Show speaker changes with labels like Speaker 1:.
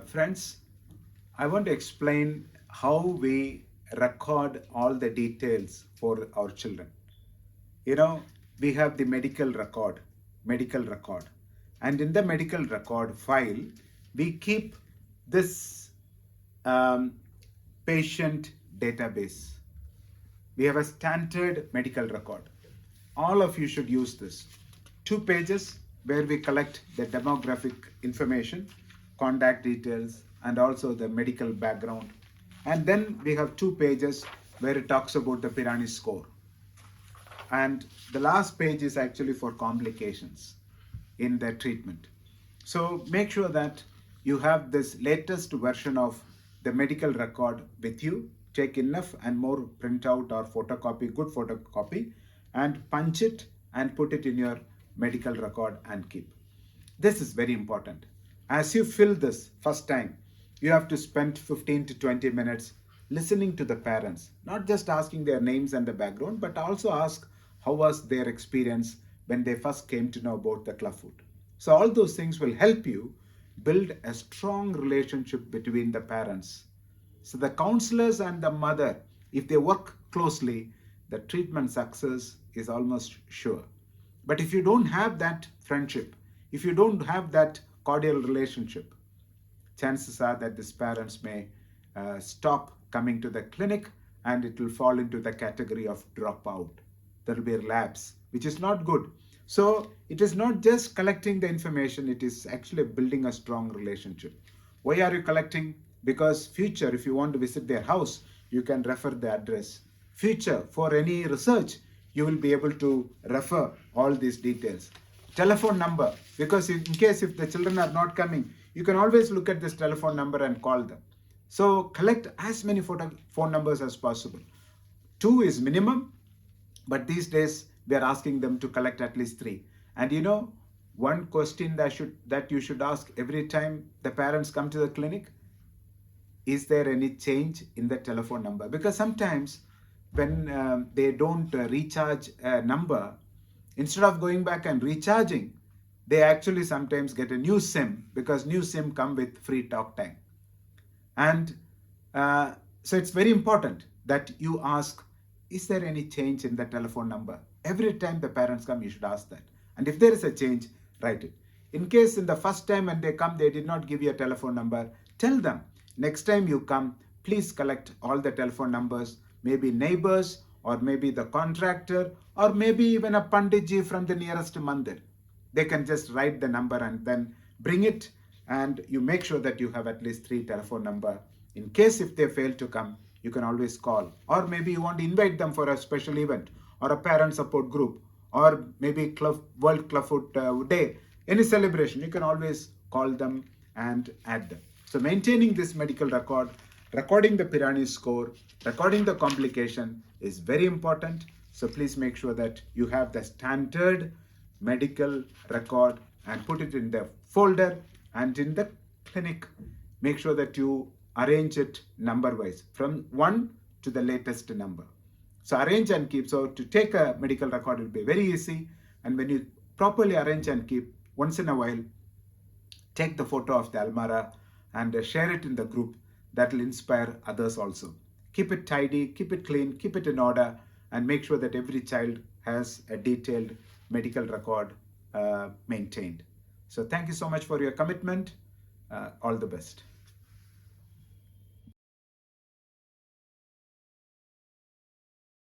Speaker 1: Friends, I want to explain how we record all the details for our children. You know, we have the medical record, and in the medical record file, we keep this patient database. We have a standard medical record. All of you should use this. 2 pages where we collect the demographic information, contact details, and also the medical background. And then we have 2 pages where it talks about the 𝗵𝗛𝗎 score. And the last page is actually for complications in the treatment. So make sure that you have this latest version of the medical record with you. Take enough and more printout or photocopy, good photocopy, and punch it and put it in your medical record and keep. This is very important. As you fill this first time, you have to spend 15 to 20 minutes listening to the parents, not just asking their names and the background, but also ask how was their experience when they first came to know about the clubfoot. So all those things will help you build a strong relationship between the parents. So the counselors and the mother, if they work closely, the treatment success is almost sure. But if you don't have that friendship, if you don't have that cordial relationship, chances are that these parents may stop coming to the clinic and it will fall into the category of dropout. There will be a lapse, which is not good. So it is not just collecting the information, it is actually building a strong relationship. Why are you collecting? Because future, if you want to visit their house, you can refer the address. Future, for any research, you will be able to refer all these details. Telephone number, because in case if the children are not coming, you can always look at this telephone number and call them. So collect as many phone numbers as possible. 2 is minimum, but these days we are asking them to collect at least 3. And you know, one question that you should ask every time the parents come to the clinic, is there any change in the telephone number? Because sometimes when they don't recharge a number, instead of going back and recharging, they actually sometimes get a new SIM, because new SIM come with free talk time. And so it's very important that you ask, is there any change in the telephone number? Every time the parents come, you should ask that. And if there is a change, write it. In case in the first time when they come, they did not give you a telephone number, tell them, next time you come, please collect all the telephone numbers, maybe neighbors, or maybe the contractor, or maybe even a Panditji from the nearest mandir. They can just write the number and then bring it, and you make sure that you have at least 3 telephone number. In case if they fail to come, you can always call. Or maybe you want to invite them for a special event, or a parent support group, or maybe World Clubfoot Day, any celebration, you can always call them and add them. So maintaining this medical record, recording the 𝗵𝗛𝗎 score, recording the complication is very important. So please make sure that you have the standard medical record and put it in the folder, and in the clinic, make sure that you arrange it number wise from 1 to the latest number. So arrange and keep. So to take a medical record will be very easy. And when you properly arrange and keep, once in a while, take the photo of the almara and share it in the group. That will inspire others also. Keep it tidy, keep it clean, keep it in order, and make sure that every child has a detailed medical record maintained. So thank you so much for your commitment. All the best.